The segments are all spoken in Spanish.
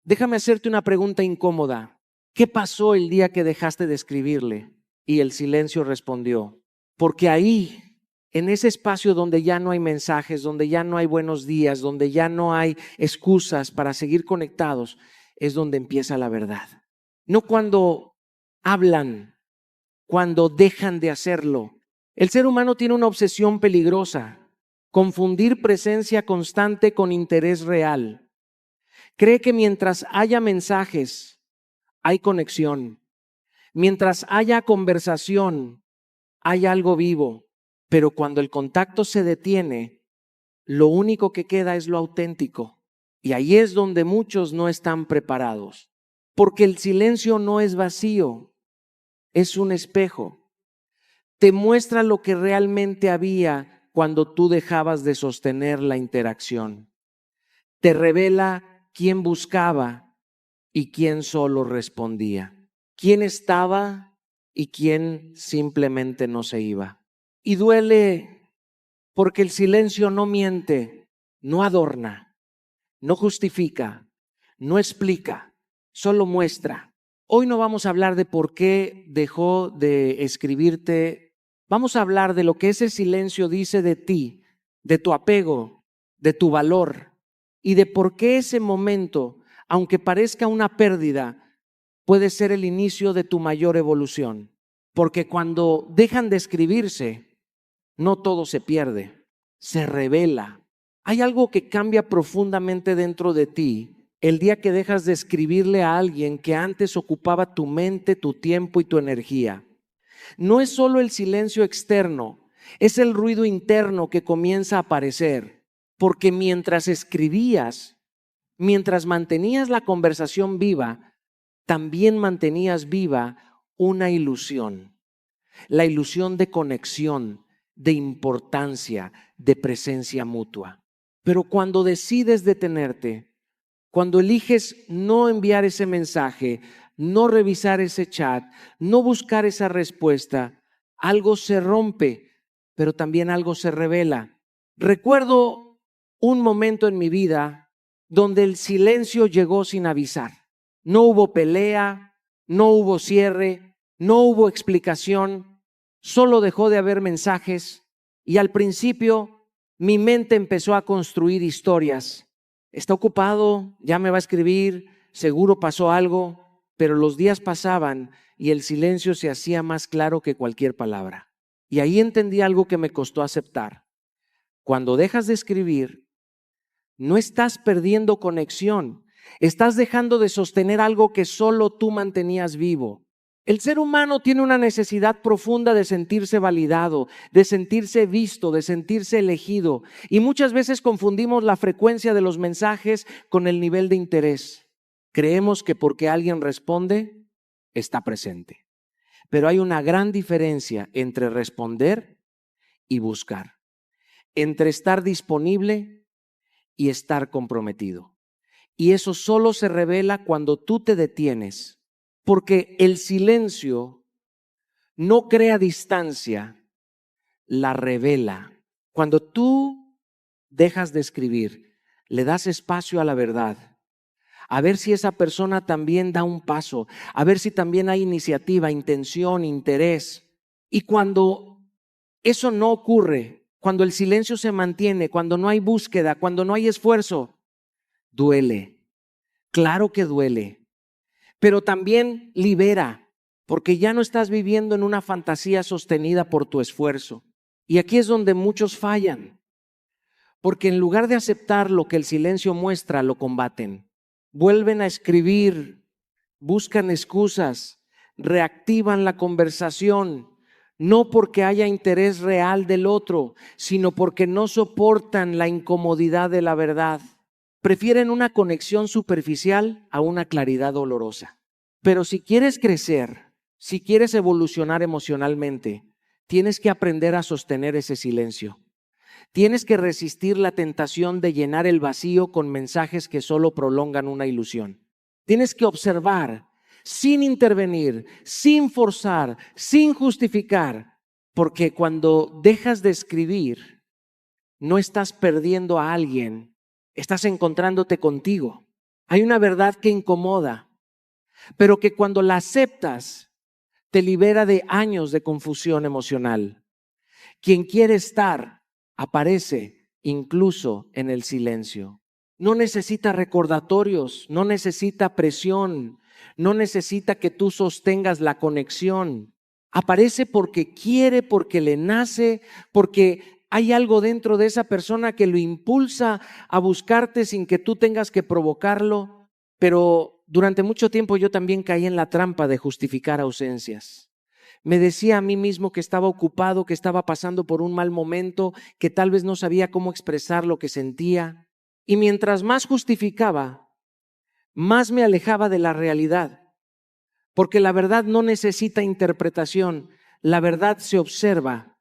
Déjame hacerte una pregunta incómoda. ¿Qué pasó el día que dejaste de escribirle? Y el silencio respondió. Porque ahí, en ese espacio donde ya no hay mensajes, donde ya no hay buenos días, donde ya no hay excusas para seguir conectados, es donde empieza la verdad. No cuando hablan, cuando dejan de hacerlo. El ser humano tiene una obsesión peligrosa: confundir presencia constante con interés real. Cree que mientras haya mensajes, hay conexión. Mientras haya conversación, hay algo vivo. Pero cuando el contacto se detiene, lo único que queda es lo auténtico. Y ahí es donde muchos no están preparados. Porque el silencio no es vacío, es un espejo. Te muestra lo que realmente había cuando tú dejabas de sostener la interacción. Te revela quién buscaba y quién solo respondía. Quién estaba y quién simplemente no se iba. Y duele porque el silencio no miente, no adorna, no justifica, no explica, solo muestra. Hoy no vamos a hablar de por qué dejó de escribirte. Vamos a hablar de lo que ese silencio dice de ti, de tu apego, de tu valor y de por qué ese momento, aunque parezca una pérdida, puede ser el inicio de tu mayor evolución. Porque cuando dejan de escribirse, no todo se pierde, se revela. Hay algo que cambia profundamente dentro de ti el día que dejas de escribirle a alguien que antes ocupaba tu mente, tu tiempo y tu energía. No es solo el silencio externo, es el ruido interno que comienza a aparecer. Porque mientras escribías, mientras mantenías la conversación viva, también mantenías viva una ilusión. La ilusión de conexión, de importancia, de presencia mutua. Pero cuando decides detenerte, cuando eliges no enviar ese mensaje, no revisar ese chat, no buscar esa respuesta, algo se rompe, pero también algo se revela. Recuerdo un momento en mi vida donde el silencio llegó sin avisar. No hubo pelea, no hubo cierre, no hubo explicación, solo dejó de haber mensajes y al principio mi mente empezó a construir historias. Está ocupado, ya me va a escribir, seguro pasó algo, pero los días pasaban y el silencio se hacía más claro que cualquier palabra. Y ahí entendí algo que me costó aceptar. Cuando dejas de escribir, no estás perdiendo conexión, estás dejando de sostener algo que solo tú mantenías vivo. El ser humano tiene una necesidad profunda de sentirse validado, de sentirse visto, de sentirse elegido. Y muchas veces confundimos la frecuencia de los mensajes con el nivel de interés. Creemos que porque alguien responde, está presente. Pero hay una gran diferencia entre responder y buscar, entre estar disponible y estar comprometido. Y eso solo se revela cuando tú te detienes, porque el silencio no crea distancia, la revela. Cuando tú dejas de escribir, le das espacio a la verdad, a ver si esa persona también da un paso, a ver si también hay iniciativa, intención, interés. Y cuando eso no ocurre, cuando el silencio se mantiene, cuando no hay búsqueda, cuando no hay esfuerzo, duele. Claro que duele, pero también libera, porque ya no estás viviendo en una fantasía sostenida por tu esfuerzo. Y aquí es donde muchos fallan, porque en lugar de aceptar lo que el silencio muestra, lo combaten. Vuelven a escribir, buscan excusas, reactivan la conversación, no porque haya interés real del otro, sino porque no soportan la incomodidad de la verdad. Prefieren una conexión superficial a una claridad dolorosa. Pero si quieres crecer, si quieres evolucionar emocionalmente, tienes que aprender a sostener ese silencio. Tienes que resistir la tentación de llenar el vacío con mensajes que solo prolongan una ilusión. Tienes que observar sin intervenir, sin forzar, sin justificar, porque cuando dejas de escribir, no estás perdiendo a alguien, estás encontrándote contigo. Hay una verdad que incomoda, pero que cuando la aceptas, te libera de años de confusión emocional. Quien quiere estar, aparece incluso en el silencio. No necesita recordatorios, no necesita presión, no necesita que tú sostengas la conexión. Aparece porque quiere, porque le nace, porque hay algo dentro de esa persona que lo impulsa a buscarte sin que tú tengas que provocarlo. Pero durante mucho tiempo yo también caí en la trampa de justificar ausencias. Me decía a mí mismo que estaba ocupado, que estaba pasando por un mal momento, que tal vez no sabía cómo expresar lo que sentía. Y mientras más justificaba, más me alejaba de la realidad. Porque la verdad no necesita interpretación, la verdad se observa.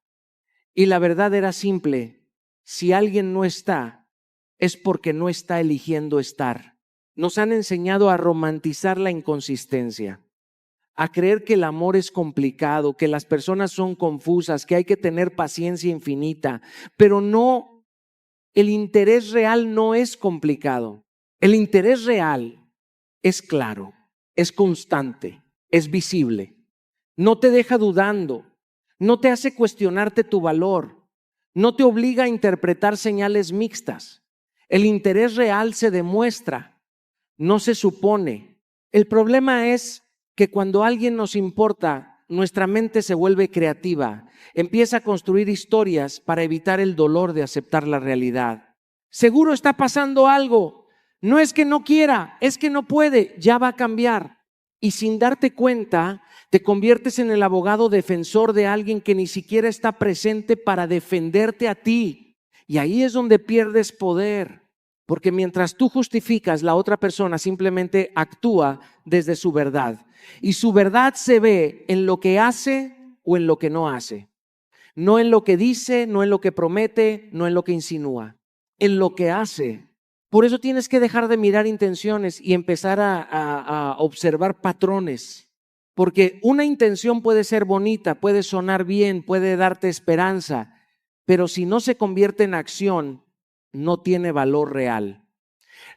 Y la verdad era simple: si alguien no está, es porque no está eligiendo estar. Nos han enseñado a romantizar la inconsistencia, a creer que el amor es complicado, que las personas son confusas, que hay que tener paciencia infinita, pero no, el interés real no es complicado. El interés real es claro, es constante, es visible. No te deja dudando, no te hace cuestionarte tu valor, no te obliga a interpretar señales mixtas. El interés real se demuestra, no se supone. El problema es que cuando alguien nos importa, nuestra mente se vuelve creativa, empieza a construir historias para evitar el dolor de aceptar la realidad. Seguro está pasando algo, no es que no quiera, es que no puede, ya va a cambiar. Y sin darte cuenta, te conviertes en el abogado defensor de alguien que ni siquiera está presente para defenderte a ti. Y ahí es donde pierdes poder. Porque mientras tú justificas, la otra persona simplemente actúa desde su verdad. Y su verdad se ve en lo que hace o en lo que no hace. No en lo que dice, no en lo que promete, no en lo que insinúa. En lo que hace. Por eso tienes que dejar de mirar intenciones y empezar a observar patrones. Porque una intención puede ser bonita, puede sonar bien, puede darte esperanza, pero si no se convierte en acción, no tiene valor real.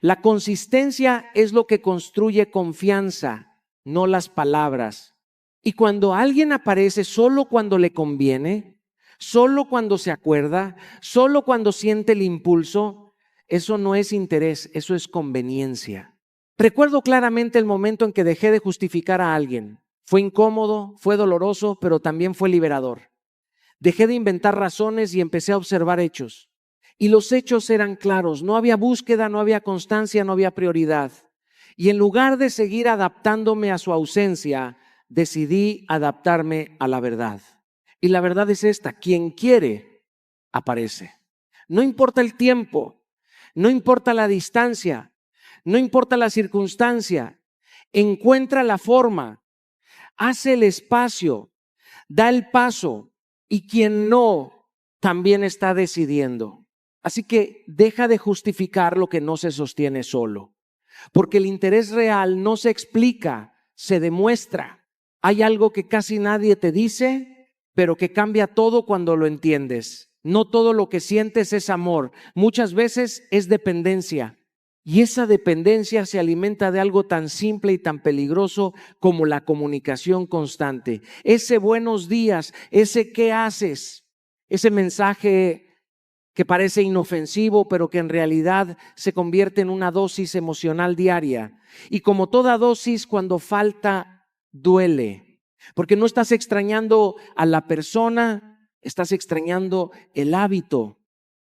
La consistencia es lo que construye confianza, no las palabras. Y cuando alguien aparece solo cuando le conviene, solo cuando se acuerda, solo cuando siente el impulso, eso no es interés, eso es conveniencia. Recuerdo claramente el momento en que dejé de justificar a alguien. Fue incómodo, fue doloroso, pero también fue liberador. Dejé de inventar razones y empecé a observar hechos. Y los hechos eran claros, no había búsqueda, no había constancia, no había prioridad. Y en lugar de seguir adaptándome a su ausencia, decidí adaptarme a la verdad. Y la verdad es esta: quien quiere, aparece. No importa el tiempo, no importa la distancia, no importa la circunstancia, encuentra la forma, hace el espacio, da el paso, y quien no, también está decidiendo. Así que deja de justificar lo que no se sostiene solo, porque el interés real no se explica, se demuestra. Hay algo que casi nadie te dice, pero que cambia todo cuando lo entiendes. No todo lo que sientes es amor, muchas veces es dependencia. Y esa dependencia se alimenta de algo tan simple y tan peligroso como la comunicación constante. Ese buenos días, ese qué haces, ese mensaje que parece inofensivo, pero que en realidad se convierte en una dosis emocional diaria. Y como toda dosis, cuando falta, duele. Porque no estás extrañando a la persona, estás extrañando el hábito.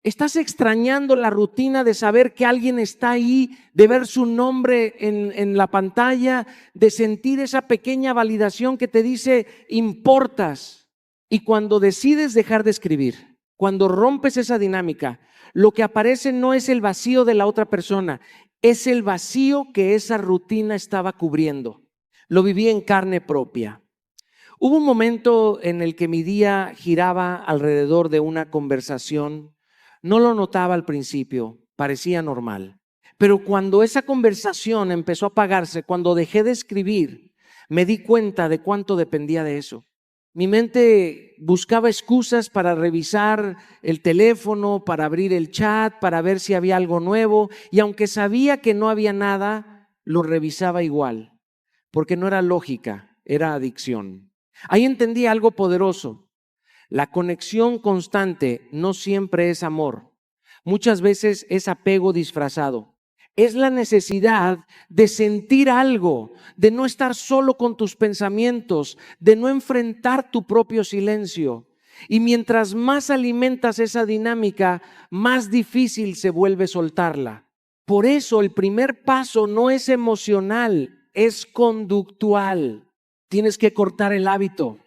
Estás extrañando la rutina de saber que alguien está ahí, de ver su nombre en la pantalla, de sentir esa pequeña validación que te dice importas. Y cuando decides dejar de escribir, cuando rompes esa dinámica, lo que aparece no es el vacío de la otra persona, es el vacío que esa rutina estaba cubriendo. Lo viví en carne propia. Hubo un momento en el que mi día giraba alrededor de una conversación. No lo notaba al principio, parecía normal. Pero cuando esa conversación empezó a apagarse, cuando dejé de escribir, me di cuenta de cuánto dependía de eso. Mi mente buscaba excusas para revisar el teléfono, para abrir el chat, para ver si había algo nuevo. Y aunque sabía que no había nada, lo revisaba igual, porque no era lógica, era adicción. Ahí entendí algo poderoso. La conexión constante no siempre es amor. Muchas veces es apego disfrazado. Es la necesidad de sentir algo, de no estar solo con tus pensamientos, de no enfrentar tu propio silencio. Y mientras más alimentas esa dinámica, más difícil se vuelve soltarla. Por eso el primer paso no es emocional, es conductual. Tienes que cortar el hábito.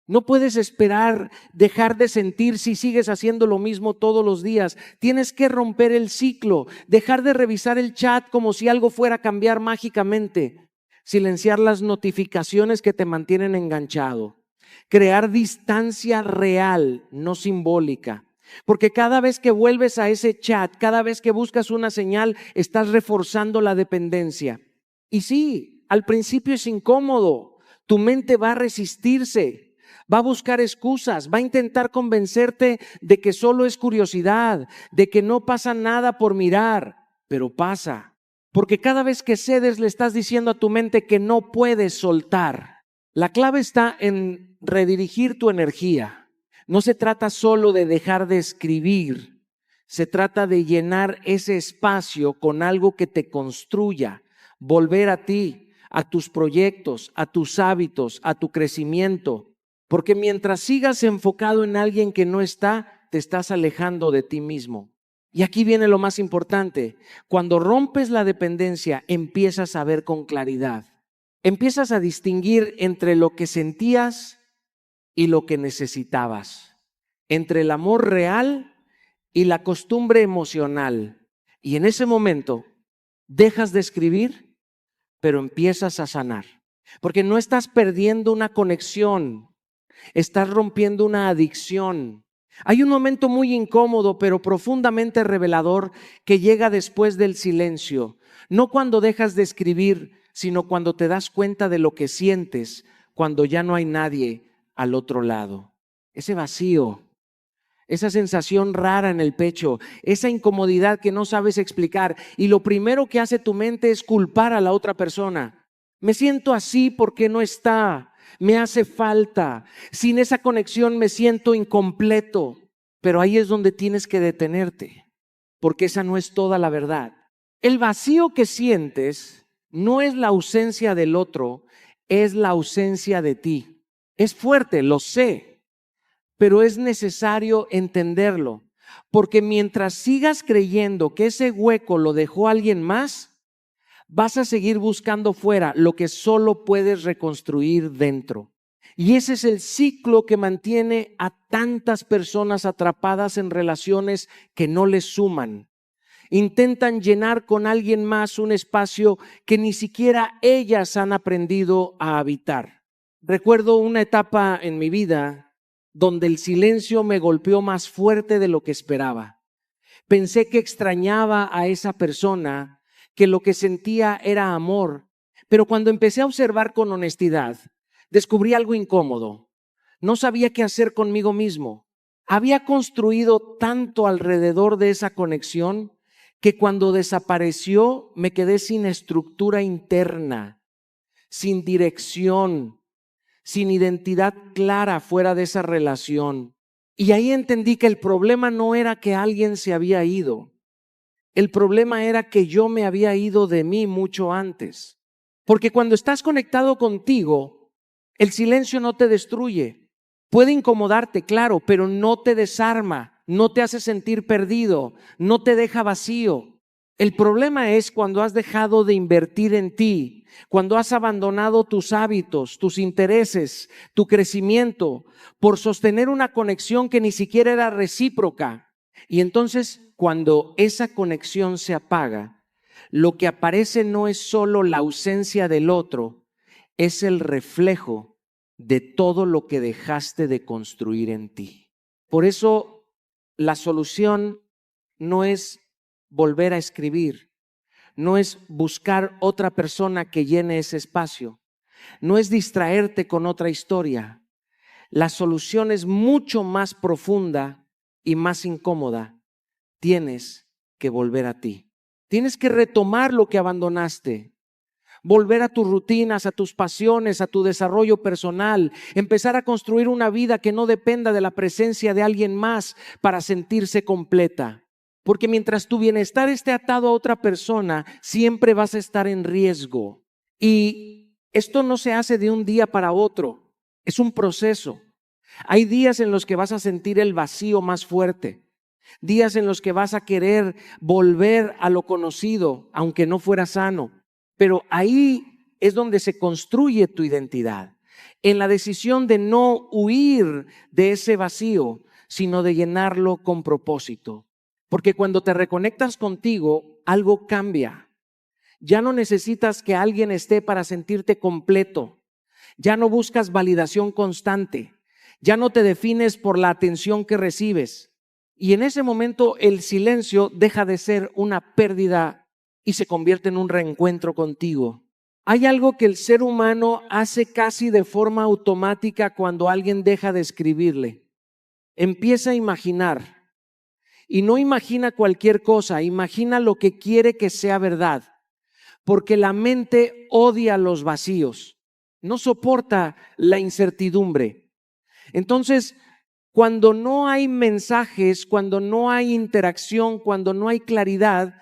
No puedes esperar dejar de sentir si sigues haciendo lo mismo todos los días. Tienes que romper el ciclo, dejar de revisar el chat como si algo fuera a cambiar mágicamente, silenciar las notificaciones que te mantienen enganchado, crear distancia real, no simbólica. Porque cada vez que vuelves a ese chat, cada vez que buscas una señal, estás reforzando la dependencia. Y sí, al principio es incómodo, tu mente va a resistirse. Va a buscar excusas, va a intentar convencerte de que solo es curiosidad, de que no pasa nada por mirar, pero pasa. Porque cada vez que cedes le estás diciendo a tu mente que no puedes soltar. La clave está en redirigir tu energía. No se trata solo de dejar de escribir, se trata de llenar ese espacio con algo que te construya, volver a ti, a tus proyectos, a tus hábitos, a tu crecimiento. Porque mientras sigas enfocado en alguien que no está, te estás alejando de ti mismo. Y aquí viene lo más importante. Cuando rompes la dependencia, empiezas a ver con claridad. Empiezas a distinguir entre lo que sentías y lo que necesitabas. Entre el amor real y la costumbre emocional. Y en ese momento, dejas de escribir, pero empiezas a sanar. Porque no estás perdiendo una conexión. Estás rompiendo una adicción. Hay un momento muy incómodo, pero profundamente revelador que llega después del silencio. No cuando dejas de escribir, sino cuando te das cuenta de lo que sientes, cuando ya no hay nadie al otro lado. Ese vacío, esa sensación rara en el pecho, esa incomodidad que no sabes explicar. Y lo primero que hace tu mente es culpar a la otra persona. Me siento así porque no está. Me hace falta. Sin esa conexión me siento incompleto. Pero ahí es donde tienes que detenerte, porque esa no es toda la verdad. El vacío que sientes no es la ausencia del otro, es la ausencia de ti. Es fuerte, lo sé, pero es necesario entenderlo, porque mientras sigas creyendo que ese hueco lo dejó alguien más, vas a seguir buscando fuera lo que solo puedes reconstruir dentro. Y ese es el ciclo que mantiene a tantas personas atrapadas en relaciones que no les suman. Intentan llenar con alguien más un espacio que ni siquiera ellas han aprendido a habitar. Recuerdo una etapa en mi vida donde el silencio me golpeó más fuerte de lo que esperaba. Pensé que extrañaba a esa persona, que lo que sentía era amor, pero cuando empecé a observar con honestidad, descubrí algo incómodo. No sabía qué hacer conmigo mismo. Había construido tanto alrededor de esa conexión que cuando desapareció me quedé sin estructura interna, sin dirección, sin identidad clara fuera de esa relación. Y ahí entendí que el problema no era que alguien se había ido. El problema era que yo me había ido de mí mucho antes. Porque cuando estás conectado contigo, el silencio no te destruye. Puede incomodarte, claro, pero no te desarma, no te hace sentir perdido, no te deja vacío. El problema es cuando has dejado de invertir en ti, cuando has abandonado tus hábitos, tus intereses, tu crecimiento, por sostener una conexión que ni siquiera era recíproca. Y entonces, cuando esa conexión se apaga, lo que aparece no es solo la ausencia del otro, es el reflejo de todo lo que dejaste de construir en ti. Por eso, la solución no es volver a escribir, no es buscar otra persona que llene ese espacio, no es distraerte con otra historia. La solución es mucho más profunda y más incómoda. Tienes que volver a ti. Tienes que retomar lo que abandonaste. volver a tus rutinas, a tus pasiones, a tu desarrollo personal, empezar a construir una vida que no dependa de la presencia de alguien más para sentirse completa. Porque mientras tu bienestar esté atado a otra persona, siempre vas a estar en riesgo. Y esto no se hace de un día para otro, es un proceso. Hay días en los que vas a sentir el vacío más fuerte. Días en los que vas a querer volver a lo conocido, aunque no fuera sano. Pero ahí es donde se construye tu identidad. En la decisión de no huir de ese vacío, sino de llenarlo con propósito. Porque cuando te reconectas contigo, algo cambia. Ya no necesitas que alguien esté para sentirte completo. Ya no buscas validación constante. Ya no te defines por la atención que recibes. Y en ese momento el silencio deja de ser una pérdida y se convierte en un reencuentro contigo. Hay algo que el ser humano hace casi de forma automática cuando alguien deja de escribirle. Empieza a imaginar. Y no imagina cualquier cosa, imagina lo que quiere que sea verdad. Porque la mente odia los vacíos, no soporta la incertidumbre. Entonces, cuando no hay mensajes, cuando no hay interacción, cuando no hay claridad,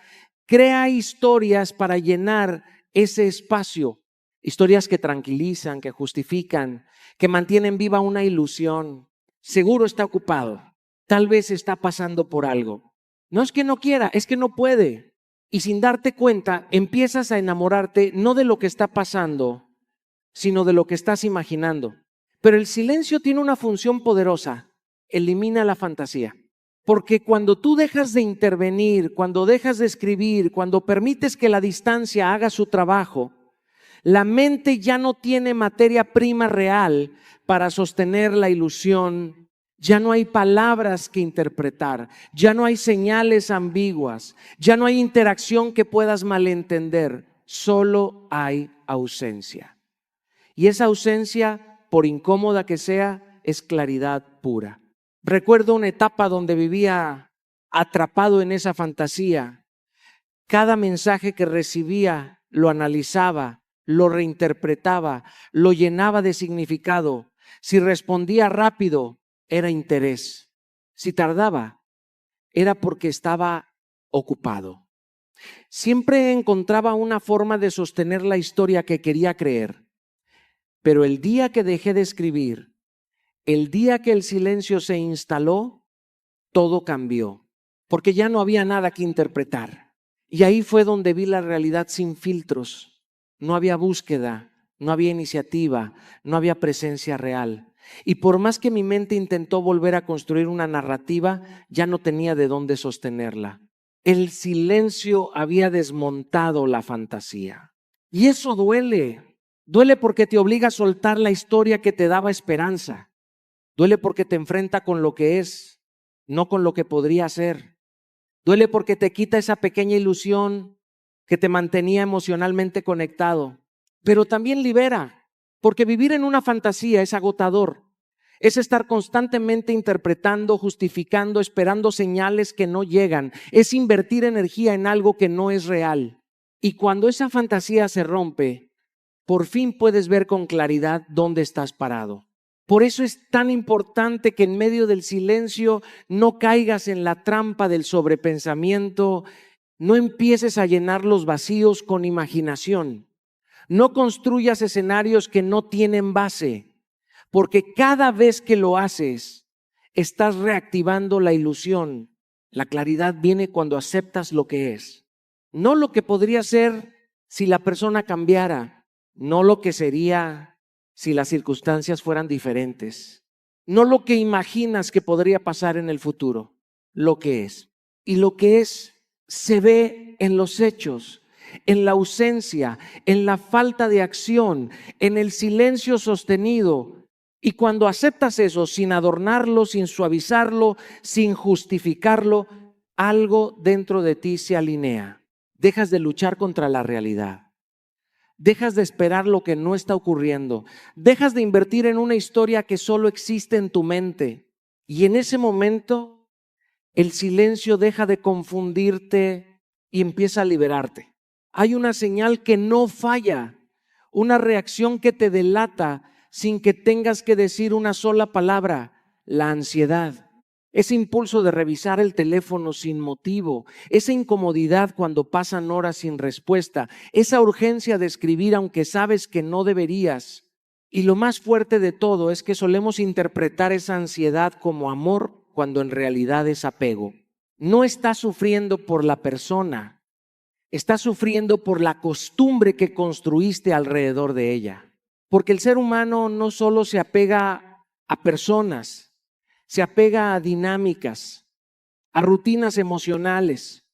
crea historias para llenar ese espacio. Historias que tranquilizan, que justifican, que mantienen viva una ilusión. Seguro está ocupado, tal vez está pasando por algo. No es que no quiera, es que no puede. Y sin darte cuenta, empiezas a enamorarte no de lo que está pasando, sino de lo que estás imaginando. Pero el silencio tiene una función poderosa. Elimina la fantasía. Porque cuando tú dejas de intervenir, cuando dejas de escribir, cuando permites que la distancia haga su trabajo, la mente ya no tiene materia prima real para sostener la ilusión. Ya no hay palabras que interpretar, ya no hay señales ambiguas, ya no hay interacción que puedas malentender, solo hay ausencia. Y esa ausencia, por incómoda que sea, es claridad pura. Recuerdo una etapa donde vivía atrapado en esa fantasía. Cada mensaje que recibía lo analizaba, lo reinterpretaba, lo llenaba de significado. Si respondía rápido, era interés. Si tardaba, era porque estaba ocupado. Siempre encontraba una forma de sostener la historia que quería creer. Pero el día que dejé de escribir, el día que el silencio se instaló, todo cambió, porque ya no había nada que interpretar. Y ahí fue donde vi la realidad sin filtros. No había búsqueda, no había iniciativa, no había presencia real. Y por más que mi mente intentó volver a construir una narrativa, ya no tenía de dónde sostenerla. El silencio había desmontado la fantasía. Y eso duele. Duele porque te obliga a soltar la historia que te daba esperanza. Duele porque te enfrenta con lo que es, no con lo que podría ser. Duele porque te quita esa pequeña ilusión que te mantenía emocionalmente conectado. Pero también libera, porque vivir en una fantasía es agotador. Es estar constantemente interpretando, justificando, esperando señales que no llegan. Es invertir energía en algo que no es real. Y cuando esa fantasía se rompe, por fin puedes ver con claridad dónde estás parado. Por eso es tan importante que en medio del silencio no caigas en la trampa del sobrepensamiento, no empieces a llenar los vacíos con imaginación, no construyas escenarios que no tienen base, porque cada vez que lo haces, estás reactivando la ilusión. La claridad viene cuando aceptas lo que es, no lo que podría ser si la persona cambiara, no lo que sería si las circunstancias fueran diferentes, no lo que imaginas que podría pasar en el futuro, lo que es. Y lo que es se ve en los hechos, en la ausencia, en la falta de acción, en el silencio sostenido. Y cuando aceptas eso sin adornarlo, sin suavizarlo, sin justificarlo, algo dentro de ti se alinea. Dejas de luchar contra la realidad. Dejas de esperar lo que no está ocurriendo. Dejas de invertir en una historia que solo existe en tu mente. Y en ese momento, el silencio deja de confundirte y empieza a liberarte. Hay una señal que no falla. una reacción que te delata sin que tengas que decir una sola palabra, la ansiedad. Ese impulso de revisar el teléfono sin motivo, esa incomodidad cuando pasan horas sin respuesta, esa urgencia de escribir aunque sabes que no deberías. Y lo más fuerte de todo es que solemos interpretar esa ansiedad como amor cuando en realidad es apego. No estás sufriendo por la persona, estás sufriendo por la costumbre que construiste alrededor de ella. Porque el ser humano no solo se apega a personas, se apega a dinámicas, a rutinas emocionales,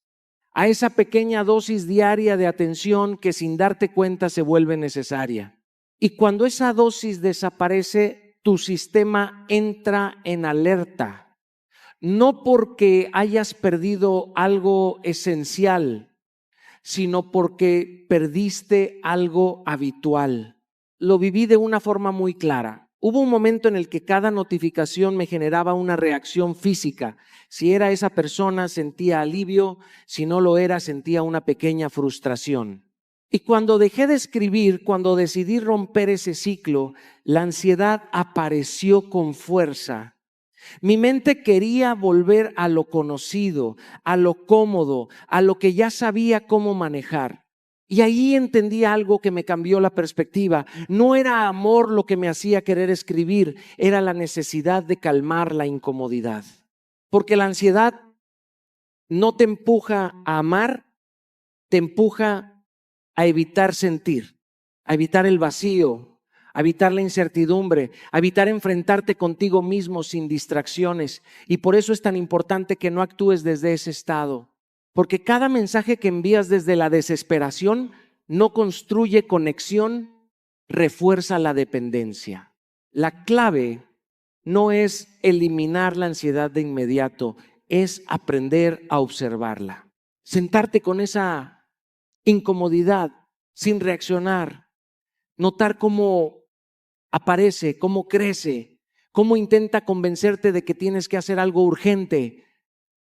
a esa pequeña dosis diaria de atención que sin darte cuenta se vuelve necesaria. Y cuando esa dosis desaparece, tu sistema entra en alerta, no porque hayas perdido algo esencial, sino porque perdiste algo habitual. Lo viví de una forma muy clara. Hubo un momento en el que cada notificación me generaba una reacción física. Si era esa persona, sentía alivio; si no lo era, sentía una pequeña frustración. Y cuando dejé de escribir, cuando decidí romper ese ciclo, la ansiedad apareció con fuerza. Mi mente quería volver a lo conocido, a lo cómodo, a lo que ya sabía cómo manejar. Y ahí entendí algo que me cambió la perspectiva. No era amor lo que me hacía querer escribir, era la necesidad de calmar la incomodidad. Porque la ansiedad no te empuja a amar, te empuja a evitar sentir, a evitar el vacío, a evitar la incertidumbre, a evitar enfrentarte contigo mismo sin distracciones. Y por eso es tan importante que no actúes desde ese estado. Porque cada mensaje que envías desde la desesperación no construye conexión, refuerza la dependencia. La clave no es eliminar la ansiedad de inmediato, es aprender a observarla. Sentarte con esa incomodidad sin reaccionar, notar cómo aparece, cómo crece, cómo intenta convencerte de que tienes que hacer algo urgente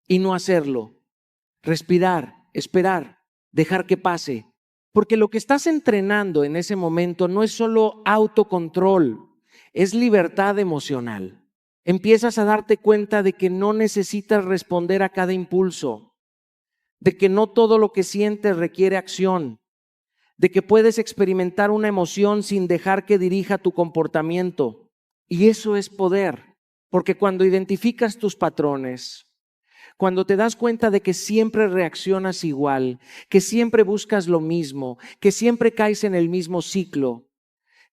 y no hacerlo. Respirar, esperar, dejar que pase. Porque lo que estás entrenando en ese momento no es solo autocontrol, es libertad emocional. Empiezas a darte cuenta de que no necesitas responder a cada impulso, de que no todo lo que sientes requiere acción, de que puedes experimentar una emoción sin dejar que dirija tu comportamiento. Y eso es poder, porque cuando identificas tus patrones, cuando te das cuenta de que siempre reaccionas igual, que siempre buscas lo mismo, que siempre caes en el mismo ciclo,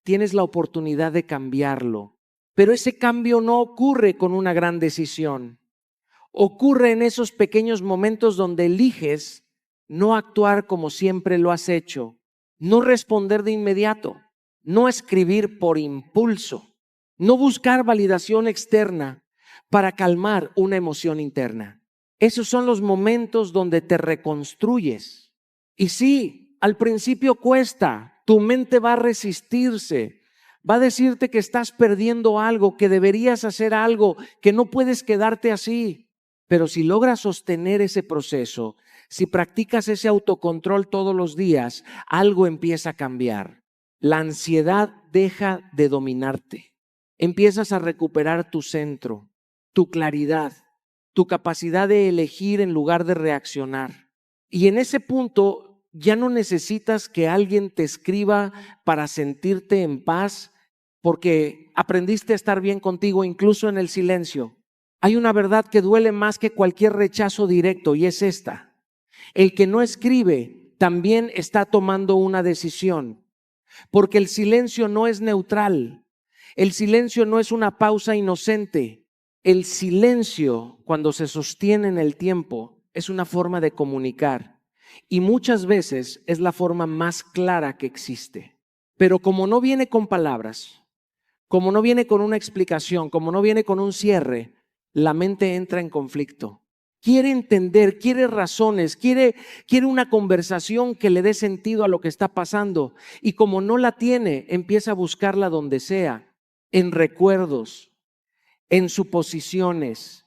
tienes la oportunidad de cambiarlo. Pero ese cambio no ocurre con una gran decisión. Ocurre en esos pequeños momentos donde eliges no actuar como siempre lo has hecho, no responder de inmediato, no escribir por impulso, no buscar validación externa para calmar una emoción interna. Esos son los momentos donde te reconstruyes. Y sí, al principio cuesta, tu mente va a resistirse, va a decirte que estás perdiendo algo, que deberías hacer algo, que no puedes quedarte así. Pero si logras sostener ese proceso, si practicas ese autocontrol todos los días, algo empieza a cambiar. La ansiedad deja de dominarte. Empiezas a recuperar tu centro, tu claridad, tu capacidad de elegir en lugar de reaccionar. Y en ese punto ya no necesitas que alguien te escriba para sentirte en paz, porque aprendiste a estar bien contigo incluso en el silencio. Hay una verdad que duele más que cualquier rechazo directo, y es esta: el que no escribe también está tomando una decisión, porque el silencio no es neutral, el silencio no es una pausa inocente. El silencio, cuando se sostiene en el tiempo, es una forma de comunicar, y muchas veces es la forma más clara que existe. Pero como no viene con palabras, como no viene con una explicación, como no viene con un cierre, la mente entra en conflicto. Quiere entender, quiere razones, quiere una conversación que le dé sentido a lo que está pasando. Y como no la tiene, empieza a buscarla donde sea, en recuerdos, en suposiciones,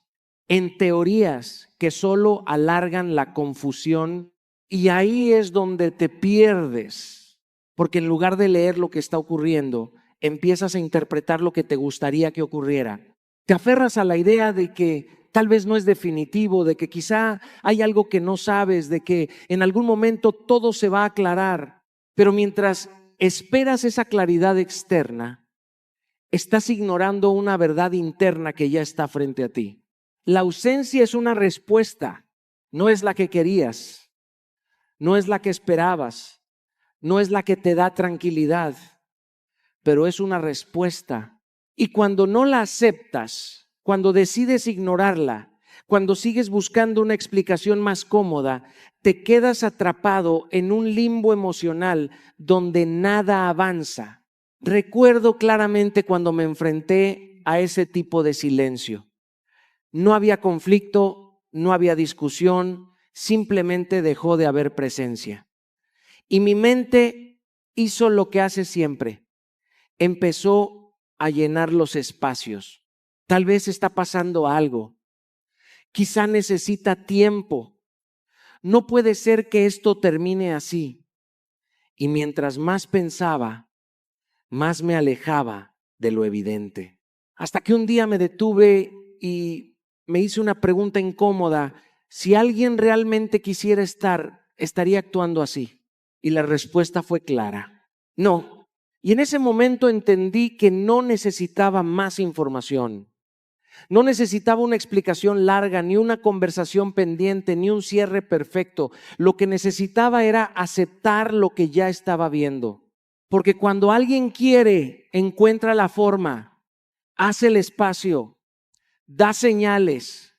en teorías que solo alargan la confusión. Y ahí es donde te pierdes. Porque en lugar de leer lo que está ocurriendo, empiezas a interpretar lo que te gustaría que ocurriera. Te aferras a la idea de que tal vez no es definitivo, de que quizá hay algo que no sabes, de que en algún momento todo se va a aclarar. Pero mientras esperas esa claridad externa, estás ignorando una verdad interna que ya está frente a ti. La ausencia es una respuesta, no es la que querías, no es la que esperabas, no es la que te da tranquilidad, pero es una respuesta. Y cuando no la aceptas, cuando decides ignorarla, cuando sigues buscando una explicación más cómoda, te quedas atrapado en un limbo emocional donde nada avanza. Recuerdo claramente cuando me enfrenté a ese tipo de silencio. No había conflicto, no había discusión, simplemente dejó de haber presencia. Y mi mente hizo lo que hace siempre. Empezó a llenar los espacios. Tal vez está pasando algo. Quizá necesita tiempo. No puede ser que esto termine así. Y mientras más pensaba, más me alejaba de lo evidente. Hasta que un día me detuve y me hice una pregunta incómoda. Si alguien realmente quisiera estar, ¿estaría actuando así? Y la respuesta fue clara. No. Y en ese momento entendí que no necesitaba más información. No necesitaba una explicación larga, ni una conversación pendiente, ni un cierre perfecto. Lo que necesitaba era aceptar lo que ya estaba viendo. Porque cuando alguien quiere, encuentra la forma, hace el espacio, da señales,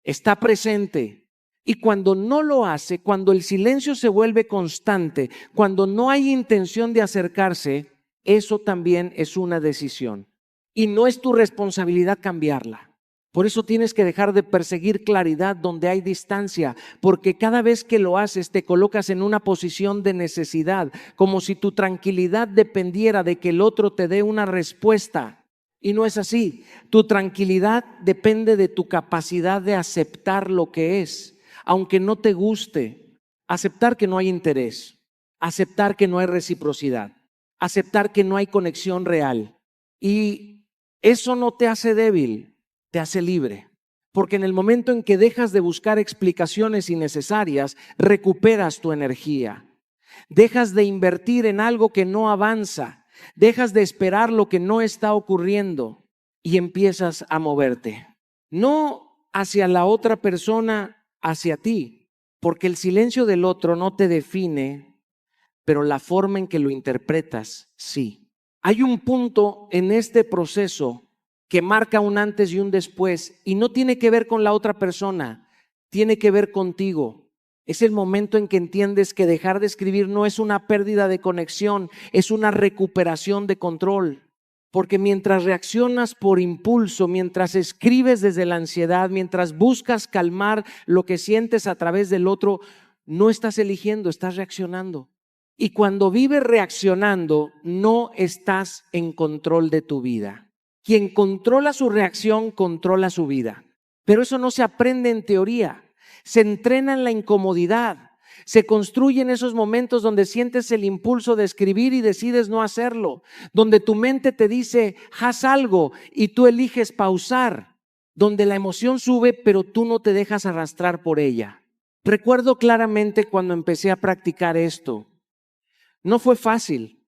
está presente. Y cuando no lo hace, cuando el silencio se vuelve constante, cuando no hay intención de acercarse, eso también es una decisión. Y no es tu responsabilidad cambiarla. Por eso tienes que dejar de perseguir claridad donde hay distancia, porque cada vez que lo haces te colocas en una posición de necesidad, como si tu tranquilidad dependiera de que el otro te dé una respuesta. Y no es así. Tu tranquilidad depende de tu capacidad de aceptar lo que es, aunque no te guste. Aceptar que no hay interés, aceptar que no hay reciprocidad, aceptar que no hay conexión real. Y eso no te hace débil, te hace libre. Porque en el momento en que dejas de buscar explicaciones innecesarias, recuperas tu energía. Dejas de invertir en algo que no avanza. Dejas de esperar lo que no está ocurriendo y empiezas a moverte. No hacia la otra persona, hacia ti. Porque el silencio del otro no te define, pero la forma en que lo interpretas, sí. Hay un punto en este proceso que marca un antes y un después y no tiene que ver con la otra persona, tiene que ver contigo. Es el momento en que entiendes que dejar de escribir no es una pérdida de conexión, es una recuperación de control. Porque mientras reaccionas por impulso, mientras escribes desde la ansiedad, mientras buscas calmar lo que sientes a través del otro, no estás eligiendo, estás reaccionando. Y cuando vives reaccionando, no estás en control de tu vida. Quien controla su reacción, controla su vida. Pero eso no se aprende en teoría. Se entrena en la incomodidad. Se construye en esos momentos donde sientes el impulso de escribir y decides no hacerlo. Donde tu mente te dice, haz algo y tú eliges pausar. Donde la emoción sube, pero tú no te dejas arrastrar por ella. Recuerdo claramente cuando empecé a practicar esto. No fue fácil.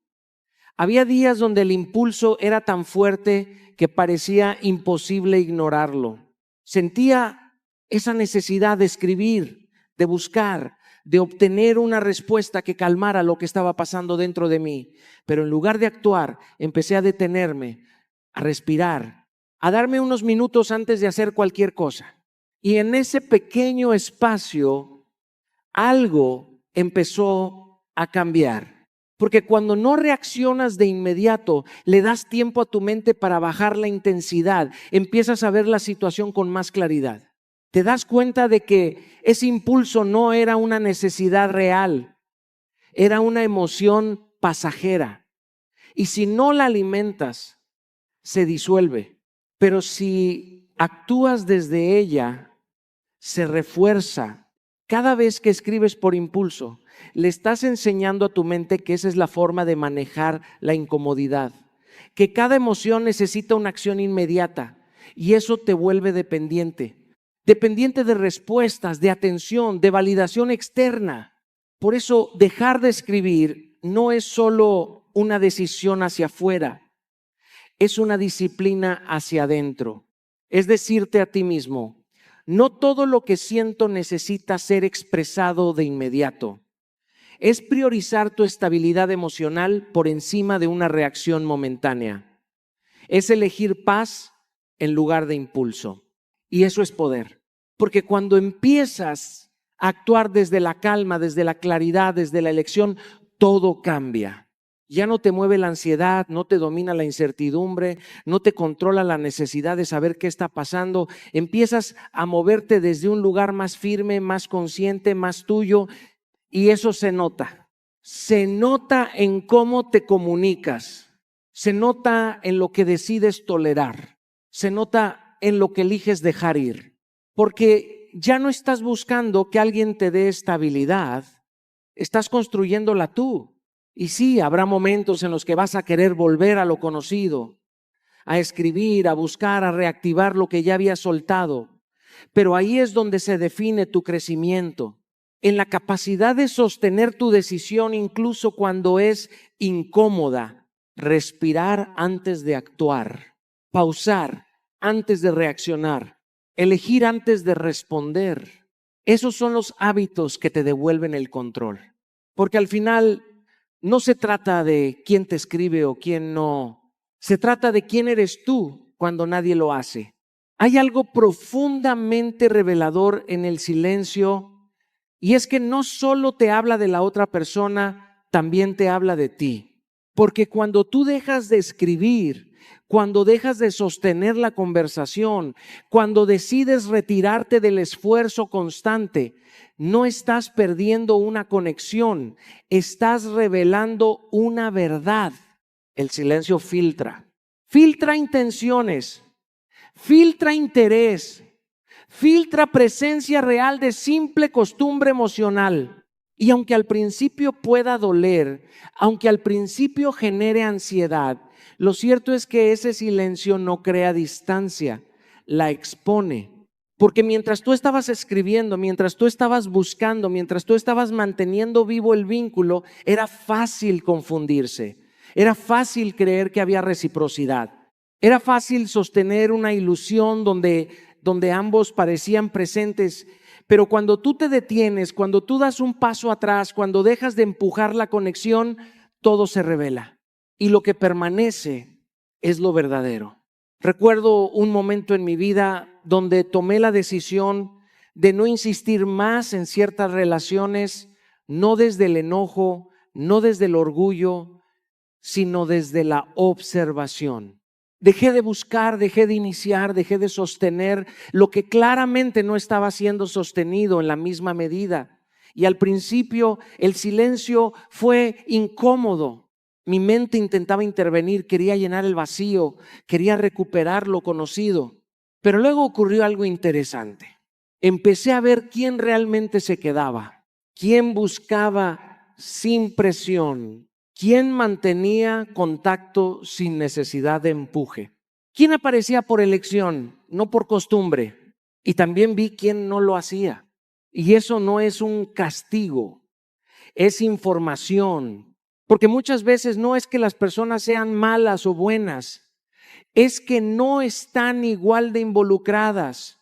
Había días donde el impulso era tan fuerte que parecía imposible ignorarlo. Sentía esa necesidad de escribir, de buscar, de obtener una respuesta que calmara lo que estaba pasando dentro de mí. Pero en lugar de actuar, empecé a detenerme, a respirar, a darme unos minutos antes de hacer cualquier cosa. Y en ese pequeño espacio, algo empezó a cambiar. Porque cuando no reaccionas de inmediato, le das tiempo a tu mente para bajar la intensidad, empiezas a ver la situación con más claridad. Te das cuenta de que ese impulso no era una necesidad real, era una emoción pasajera. Y si no la alimentas, se disuelve. Pero si actúas desde ella, se refuerza, Cada vez que escribes por impulso, le estás enseñando a tu mente que esa es la forma de manejar la incomodidad, que cada emoción necesita una acción inmediata y eso te vuelve dependiente de respuestas, de atención, de validación externa. Por eso dejar de escribir no es solo una decisión hacia afuera, es una disciplina hacia adentro. Es decirte a ti mismo, no todo lo que siento necesita ser expresado de inmediato. Es priorizar tu estabilidad emocional por encima de una reacción momentánea. Es elegir paz en lugar de impulso. Y eso es poder. Porque cuando empiezas a actuar desde la calma, desde la claridad, desde la elección, todo cambia. Ya no te mueve la ansiedad, no te domina la incertidumbre, no te controla la necesidad de saber qué está pasando. Empiezas a moverte desde un lugar más firme, más consciente, más tuyo. Y eso se nota. Se nota en cómo te comunicas. Se nota en lo que decides tolerar. Se nota en lo que eliges dejar ir. Porque ya no estás buscando que alguien te dé estabilidad. Estás construyéndola tú. Y sí, habrá momentos en los que vas a querer volver a lo conocido, a escribir, a buscar, a reactivar lo que ya habías soltado. Pero ahí es donde se define tu crecimiento. En la capacidad de sostener tu decisión incluso cuando es incómoda, respirar antes de actuar, pausar antes de reaccionar, elegir antes de responder. Esos son los hábitos que te devuelven el control. Porque al final no se trata de quién te escribe o quién no. Se trata de quién eres tú cuando nadie lo hace. Hay algo profundamente revelador en el silencio. Y es que no solo te habla de la otra persona, también te habla de ti. Porque cuando tú dejas de escribir, cuando dejas de sostener la conversación, cuando decides retirarte del esfuerzo constante, no estás perdiendo una conexión, estás revelando una verdad. El silencio filtra intenciones, filtra interés, filtra presencia real de simple costumbre emocional. Y aunque al principio pueda doler, aunque al principio genere ansiedad, lo cierto es que ese silencio no crea distancia, la expone. Porque mientras tú estabas escribiendo, mientras tú estabas buscando, mientras tú estabas manteniendo vivo el vínculo, era fácil confundirse, era fácil creer que había reciprocidad, era fácil sostener una ilusión donde ambos parecían presentes. Pero cuando tú te detienes, cuando tú das un paso atrás, cuando dejas de empujar la conexión, todo se revela. Y lo que permanece es lo verdadero. Recuerdo un momento en mi vida donde tomé la decisión de no insistir más en ciertas relaciones, no desde el enojo, no desde el orgullo, sino desde la observación. Dejé de buscar, dejé de iniciar, dejé de sostener lo que claramente no estaba siendo sostenido en la misma medida. Y al principio el silencio fue incómodo. Mi mente intentaba intervenir, quería llenar el vacío, quería recuperar lo conocido. Pero luego ocurrió algo interesante. Empecé a ver quién realmente se quedaba, quién buscaba sin presión, quién mantenía contacto sin necesidad de empuje, quién aparecía por elección, no por costumbre. Y también vi quién no lo hacía. Y eso no es un castigo, es información. Porque muchas veces no es que las personas sean malas o buenas, es que no están igual de involucradas.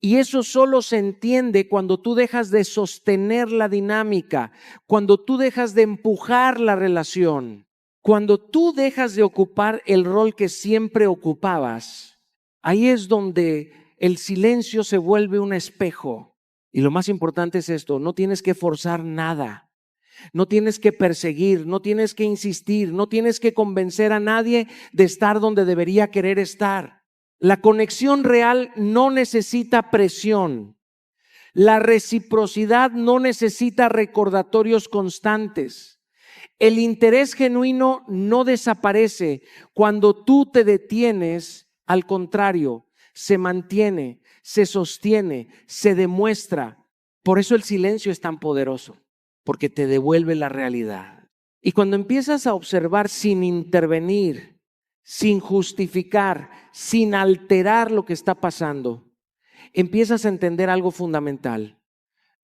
Y eso solo se entiende cuando tú dejas de sostener la dinámica, cuando tú dejas de empujar la relación, cuando tú dejas de ocupar el rol que siempre ocupabas. Ahí es donde el silencio se vuelve un espejo. Y lo más importante es esto, no tienes que forzar nada. No tienes que perseguir, no tienes que insistir, no tienes que convencer a nadie de estar donde debería querer estar. La conexión real no necesita presión. La reciprocidad no necesita recordatorios constantes. El interés genuino no desaparece cuando tú te detienes, al contrario, se mantiene, se sostiene, se demuestra. Por eso el silencio es tan poderoso, porque te devuelve la realidad. Y cuando empiezas a observar sin intervenir, sin justificar, sin alterar lo que está pasando, empiezas a entender algo fundamental.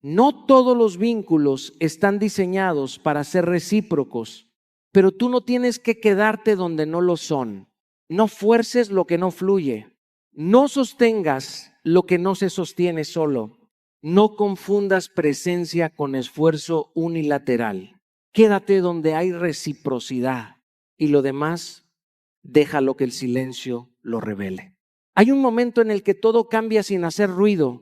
No todos los vínculos están diseñados para ser recíprocos, pero tú no tienes que quedarte donde no lo son. No fuerces lo que no fluye. No sostengas lo que no se sostiene solo. No confundas presencia con esfuerzo unilateral. Quédate donde hay reciprocidad y lo demás, déjalo que el silencio lo revele. Hay un momento en el que todo cambia sin hacer ruido.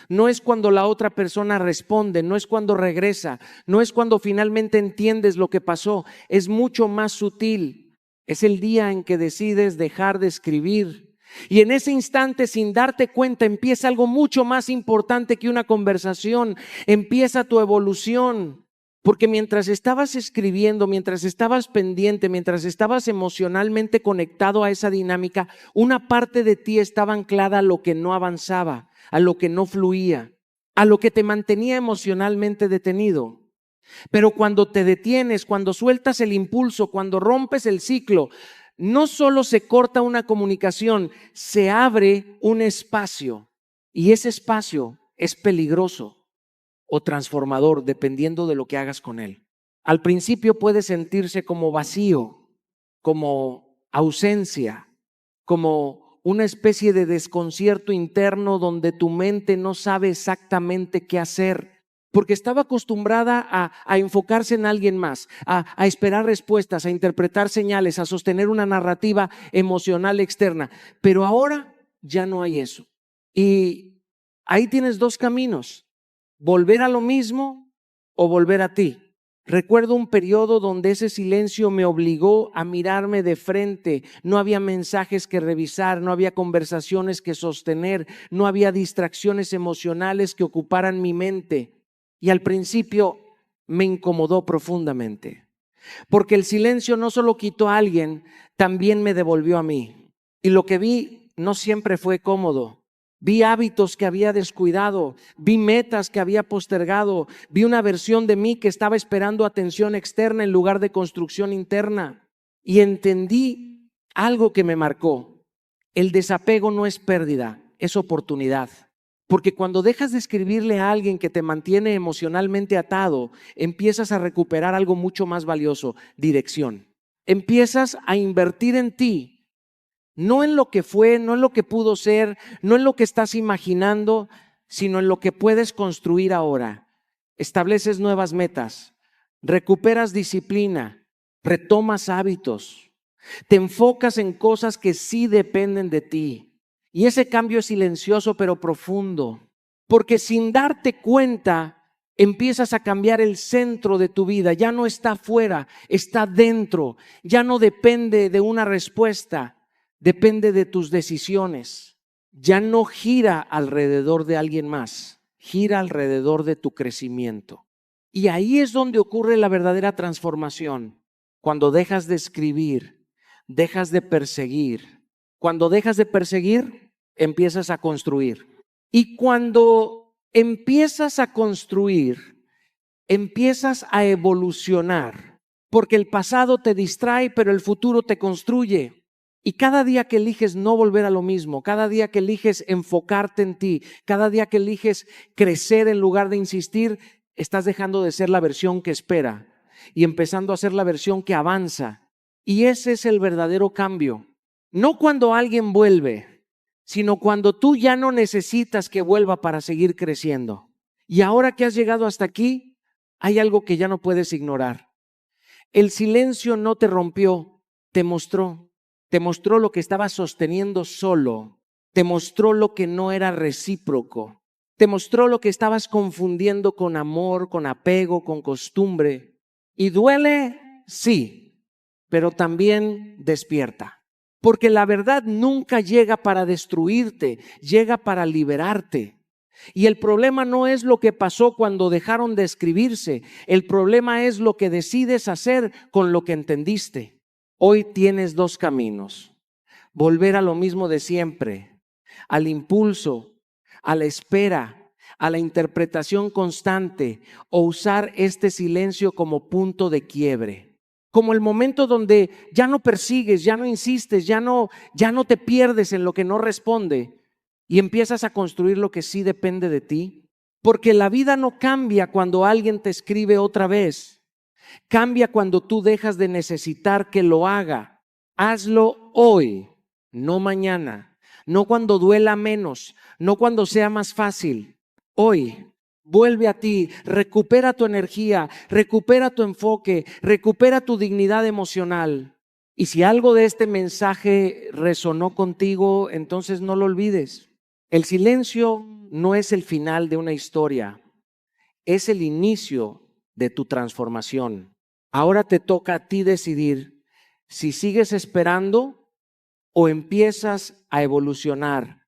No es cuando la otra persona responde, no es cuando regresa, no es cuando finalmente entiendes lo que pasó, es mucho más sutil. Es el día en que decides dejar de escribir. Y en ese instante, sin darte cuenta, empieza algo mucho más importante que una conversación. Empieza tu evolución. Porque mientras estabas escribiendo, mientras estabas pendiente, mientras estabas emocionalmente conectado a esa dinámica, una parte de ti estaba anclada a lo que no avanzaba, a lo que no fluía, a lo que te mantenía emocionalmente detenido. Pero cuando te detienes, cuando sueltas el impulso, cuando rompes el ciclo, no solo se corta una comunicación, se abre un espacio. Y ese espacio es peligroso o transformador, dependiendo de lo que hagas con él. Al principio puede sentirse como vacío, como ausencia, como una especie de desconcierto interno donde tu mente no sabe exactamente qué hacer, porque estaba acostumbrada a enfocarse en alguien más, a esperar respuestas, a interpretar señales, a sostener una narrativa emocional externa. Pero ahora ya no hay eso. Y ahí tienes dos caminos: volver a lo mismo o volver a ti. Recuerdo un periodo donde ese silencio me obligó a mirarme de frente. No había mensajes que revisar, no había conversaciones que sostener, no había distracciones emocionales que ocuparan mi mente. Y al principio me incomodó profundamente, porque el silencio no solo quitó a alguien, también me devolvió a mí. Y lo que vi no siempre fue cómodo. Vi hábitos que había descuidado, vi metas que había postergado, vi una versión de mí que estaba esperando atención externa en lugar de construcción interna. Y entendí algo que me marcó: el desapego no es pérdida, es oportunidad. Porque cuando dejas de escribirle a alguien que te mantiene emocionalmente atado, empiezas a recuperar algo mucho más valioso: dirección. Empiezas a invertir en ti. No en lo que fue, no en lo que pudo ser, no en lo que estás imaginando, sino en lo que puedes construir ahora. Estableces nuevas metas, recuperas disciplina, retomas hábitos, te enfocas en cosas que sí dependen de ti. Y ese cambio es silencioso pero profundo, porque sin darte cuenta empiezas a cambiar el centro de tu vida. Ya no está afuera, está dentro. Ya no depende de una respuesta. Depende de tus decisiones. Ya no gira alrededor de alguien más, gira alrededor de tu crecimiento. Y ahí es donde ocurre la verdadera transformación. Cuando dejas de escribir, dejas de perseguir. Cuando dejas de perseguir, empiezas a construir. Y cuando empiezas a construir, empiezas a evolucionar. Porque el pasado te distrae, pero el futuro te construye. Y cada día que eliges no volver a lo mismo, cada día que eliges enfocarte en ti, cada día que eliges crecer en lugar de insistir, estás dejando de ser la versión que espera y empezando a ser la versión que avanza. Y ese es el verdadero cambio. No cuando alguien vuelve, sino cuando tú ya no necesitas que vuelva para seguir creciendo. Y ahora que has llegado hasta aquí, hay algo que ya no puedes ignorar. El silencio no te rompió, te mostró. Te mostró lo que estabas sosteniendo solo. Te mostró lo que no era recíproco. Te mostró lo que estabas confundiendo con amor, con apego, con costumbre. Y duele, sí, pero también despierta. Porque la verdad nunca llega para destruirte, llega para liberarte. Y el problema no es lo que pasó cuando dejaron de escribirse. El problema es lo que decides hacer con lo que entendiste. Hoy tienes dos caminos: volver a lo mismo de siempre, al impulso, a la espera, a la interpretación constante o usar este silencio como punto de quiebre. Como el momento donde ya no persigues, ya no insistes, ya no te pierdes en lo que no responde y empiezas a construir lo que sí depende de ti. Porque la vida no cambia cuando alguien te escribe otra vez. Cambia cuando tú dejas de necesitar que lo haga. Hazlo hoy, no mañana, no cuando duela menos, no cuando sea más fácil. Hoy, vuelve a ti, recupera tu energía, recupera tu enfoque, recupera tu dignidad emocional. Y si algo de este mensaje resonó contigo, entonces no lo olvides. El silencio no es el final de una historia, es el inicio de tu transformación. Ahora te toca a ti decidir si sigues esperando o empiezas a evolucionar